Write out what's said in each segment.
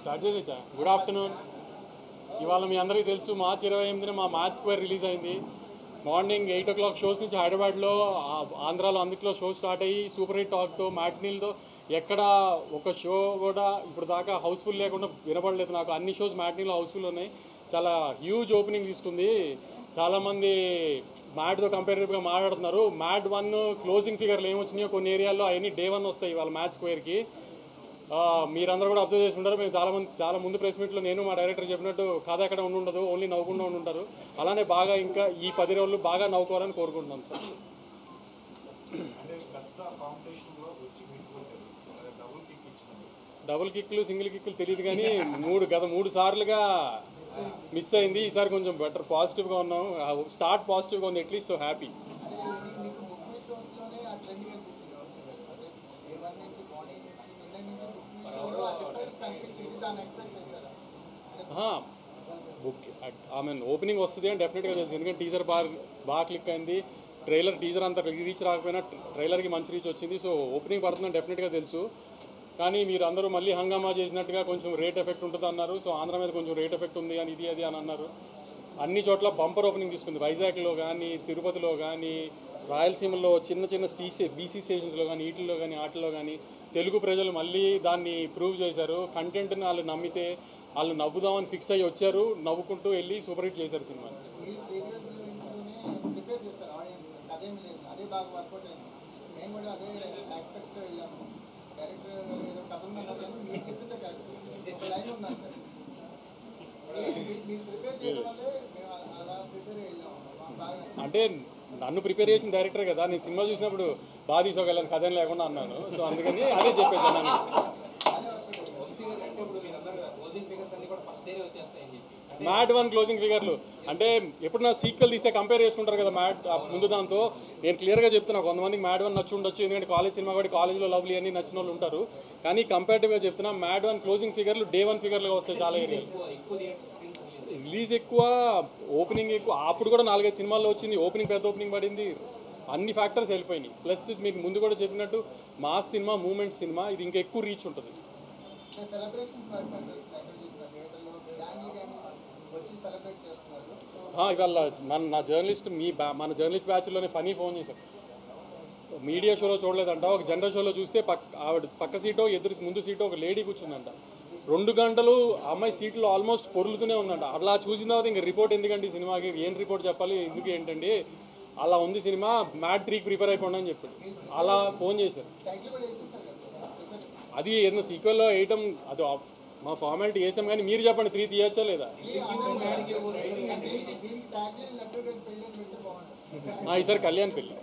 Start చేసేచ్చా. Good afternoon. ఇవాళ మీ అందరికీ తెలుసు మార్చ్ 28న మా మ్యాచ్ స్క్వేర్ రిలీజ్ అయింది. మార్నింగ్ 8 o'clock షోస్ నుంచి హైదరాబాద్లో ఆంధ్రాలో అందులో షో స్టార్ట్ అయ్యి సూపర్ హిట్ టాక్తో మ్యాట్నీలతో ఎక్కడ ఒక షో కూడా ఇప్పుడు దాకా హౌస్ఫుల్ లేకుండా వినపడలేదు నాకు. అన్ని షోస్ మ్యాట్నీలో హౌస్ఫుల్ ఉన్నాయి. చాలా హ్యూజ్ ఓపెనింగ్ తీసుకుంది. చాలామంది మ్యాట్తో కంపేరేటివ్గా మాట్లాడుతున్నారు. మ్యాట్ 1 క్లోజింగ్ ఫిగర్లు ఏమొచ్చినాయో కొన్ని ఏరియాల్లో అవన్నీ డే 1 వస్తాయి వాళ్ళ మ్యాచ్ స్క్వేర్కి. మీరందరూ కూడా అబ్జర్వ్ చేసి ఉంటారు. మేము చాలా ముందు ప్రెస్ మీట్లో నేను మా డైరెక్టర్ చెప్పినట్టు కథ ఎక్కడ ఉండదు, ఓన్లీ నవ్వుకుండా ఉంటారు. అలానే బాగా ఇంకా ఈ 10 రోజులు బాగా నవ్వుకోవాలని కోరుకుంటున్నాం సార్. డబుల్ కిక్లు సింగిల్ కిక్లు తెలియదు కానీ గత 3 సార్లుగా మిస్ అయింది. ఈసారి కొంచెం బెటర్ పాజిటివ్గా ఉన్నాం. స్టార్ట్ పాజిటివ్గా ఉంది. At least so happy. Book opening వస్తుంది అని డెఫినెట్గా తెలుసు. ఎందుకంటే టీజర్ బాగా క్లిక్ అయింది. టీజర్ అంత రీచ్ రాకపోయినా ట్రైలర్కి మంచి రీచ్ వచ్చింది. సో ఓపెనింగ్ పడుతుందని డెఫినెట్గా తెలుసు. కానీ మీరు అందరూ మళ్ళీ హంగామా చేసినట్టుగా కొంచెం రేట్ ఎఫెక్ట్ ఉంటుంది అన్నారు. సో ఆంధ్ర మీద కొంచెం రేట్ ఎఫెక్ట్ ఉంది అని ఇది అని అన్నారు. అన్ని చోట్ల బంపర్ ఓపెనింగ్ తీసుకుంది. వైజాగ్లో కానీ, తిరుపతిలో కానీ, రాయలసీమలో చిన్న బీసీ స్టేషన్స్లో కానీ, వీటిల్లో కానీ వాటిల్లో కానీ తెలుగు ప్రజలు మళ్ళీ దాన్ని ప్రూవ్ చేశారు. కంటెంట్ని వాళ్ళు నమ్మితే వాళ్ళు నవ్వుదామని ఫిక్స్ అయ్యి వచ్చారు. నవ్వుకుంటూ వెళ్ళి సూపర్ హిట్ చేశారు సినిమాని. అంటే నన్ను ప్రిపేర్ చేసిన డైరెక్టర్ కదా, నేను సినిమా చూసినప్పుడు బాగా తీసుకోగలను కథ లేకుండా అన్నాను. సో అందుకని అదే చెప్పేసాను. మ్యాట్ 1 క్లోజింగ్ ఫిగర్లు అంటే ఎప్పుడన్నా సీక్వెల్ తీస్తే కంపేర్ చేసుకుంటారు కదా మ్యాట్ ముందు దాంతో. నేను క్లియర్గా చెప్తున్నా, కొంతమందికి మ్యాట్ 1 నచ్చి ఉండొచ్చు, ఎందుకంటే కాలేజ్ సినిమా కూడా కాలేజ్లో లవ్లీ అని నచ్చిన వాళ్ళు ఉంటారు. కానీ కంపేరిటివ్గా చెప్తున్నా మ్యాట్ 1 క్లోజింగ్ ఫిగర్లు డే 1 ఫిగర్లుగా వస్తాయి చాలా ఏరియాలు. రిలీజ్ ఎక్కువ, ఓపెనింగ్ ఎక్కువ. అప్పుడు కూడా 4-5 సినిమాల్లో వచ్చింది. ఓపెనింగ్ పెద్ద ఓపెనింగ్ పడింది. అన్ని ఫ్యాక్టర్స్ వెళ్ళిపోయినాయి. ప్లస్ మీకు ముందు కూడా చెప్పినట్టు మాస్ సినిమా, మూమెంట్ సినిమా, ఇది ఇంకా ఎక్కువ రీచ్ ఉంటుంది. ఇవాళ మన జర్నలిస్ట్ బ్యాచ్లోనే ఫనీ ఫోన్ చేశారు. మీడియా షోలో చూడలేదంట, ఒక జనరల్ షోలో చూస్తే ఆవిడ పక్క సీటో ముందు సీటో ఒక లేడీ కూర్చుందంట. 2 గంటలు అమ్మాయి సీట్లో ఆల్మోస్ట్ పొరులుతూనే ఉందంట. అలా చూసిన తర్వాత ఇంకా రిపోర్ట్ ఎందుకండి ఈ సినిమాకి, ఏం రిపోర్ట్ చెప్పాలి, ఎందుకు ఏంటండి అలా ఉంది సినిమా, మ్యాట్ 3కి ప్రిపేర్ అయిపోండి అని చెప్పాడు. అలా ఫోన్ చేశారు. అది ఏదైనా సీక్వెల్లో వేయటం అది మా ఫార్మాలిటీ వేసాం. కానీ మీరు చెప్పండి 3 తీయచ్చా లేదా? ఈసారి కళ్యాణ్ పెళ్ళి.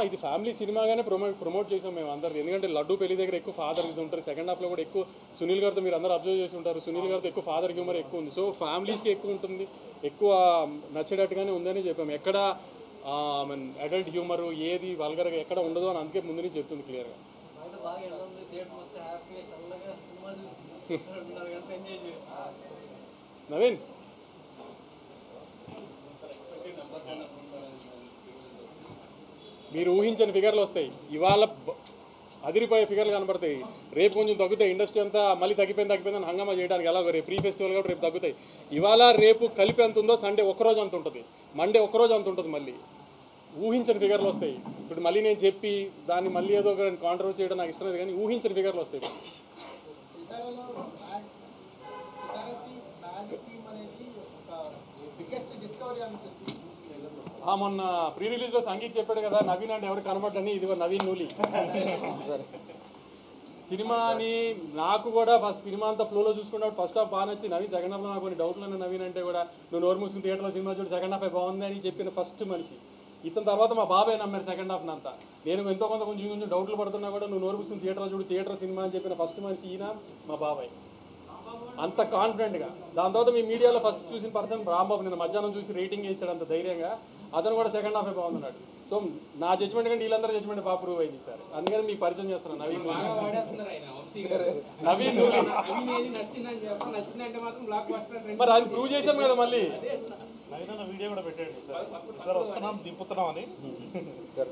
ఇది ఫ్యామిలీ సినిమాగానే ప్రమోట్ చేసాం మేము అందరు. ఎందుకంటే లడ్డూ పెళ్లి దగ్గర ఎక్కువ ఫాదర్ ఇది ఉంటారు. సెకండ్ హాఫ్లో కూడా ఎక్కువ సునీల్ గారితో మీరు అందరూ అబ్జర్వ్ చేసి ఉంటారు. సునీల్ గారితో ఎక్కువ ఫాదర్ హ్యూమర్ ఎక్కువ ఉంది. సో ఫ్యామిలీస్కి ఎక్కువ ఉంటుంది, ఎక్కువ నచ్చేటట్టుగానే ఉందని చెప్పాము. ఎక్కడ అడల్ట్ హ్యూమరు ఏది వల్గర్గా ఎక్కడ ఉండదు అని అందుకే ముందు నుంచి చెప్తుంది క్లియర్గా. నవీన్ మీరు ఊహించని ఫిగర్లు వస్తాయి. ఇవాళ అదిరిపోయే ఫిగర్లు కనబడతాయి. రేపు కొంచెం తగ్గుతాయి. ఇండస్ట్రీ అంతా మళ్ళీ తగ్గిపోయిందని హంగామా చేయడానికి ఎలా రేపు ప్రీ ఫెస్టివల్ కాబట్టి రేపు తగ్గుతాయి. ఇవాళ రేపు కలిపి ఎంత ఉందో సండే ఒక్కరోజు అంత ఉంటుంది, మండే ఒక్కరోజు అంత ఉంటుంది. మళ్ళీ ఊహించని ఫిగర్లు వస్తాయి. ఇప్పుడు మళ్ళీ నేను చెప్పి దాన్ని మళ్ళీ ఏదో ఒక కాంట్రవర్సీ చేయడం నాకు ఇష్టం లేదు. కానీ ఊహించని ఫిగర్లు వస్తాయి. మొన్న ప్రీ రిలీజ్లో సంగీత్ చెప్పాడు కదా, నవీన్ అంటే ఎవరికి కనబడ్డని. ఇది నవీన్ నూలి సినిమాని నాకు కూడా ఫస్ట్ సినిమా అంతా ఫ్లోలో చూసుకున్నాడు. ఫస్ట్ హాఫ్ బాగా నచ్చి, నవీన్ సెకండ్ హాఫ్లో నాకు కొన్ని డౌట్లు ఉన్నాయి. నవీన్ అంటే కూడా నువ్వు నోరు మూసుకుని థియేటర్లో సినిమా చూడు సెకండ్ హాఫ్ బాగుంది అని చెప్పిన ఫస్ట్ మనిషి. ఇతని తర్వాత మా బాబాయ్ నమ్మారు సెకండ్ హాఫ్ అంతా. నేను ఎంతో కొంచెం డౌట్లు పడుతున్నా కూడా నువ్వు నోరు మూసుకుని థియేటర్లో చూడు, థియేటర్ సినిమా అని చెప్పిన ఫస్ట్ మనిషి ఈయన మా బాబాయ్. అంత కాన్ఫిడెంట్గా. దాని తర్వాత మీ మీడియాలో ఫస్ట్ చూసిన పర్సన్ రాంబాబు. నేను మధ్యాహ్నం చూసి రేటింగ్ వేసాడు అంత ధైర్యంగా. అతను కూడా సెకండ్ హాఫే బాగున్నాడు. సో నా జడ్జ్మెంట్ కంటే వీళ్ళందరూ జడ్జ్మెంట్ బాగా ప్రూవ్ అయింది సార్. అందుకని మీకు పరిచయం చేస్తున్నాను నవీన్ మరి అది ప్రూవ్ చేశాం కదా. మళ్ళీ వీడియో కూడా పెట్టండి సార్, వస్తున్నాం దింపుతున్నాం అని. సార్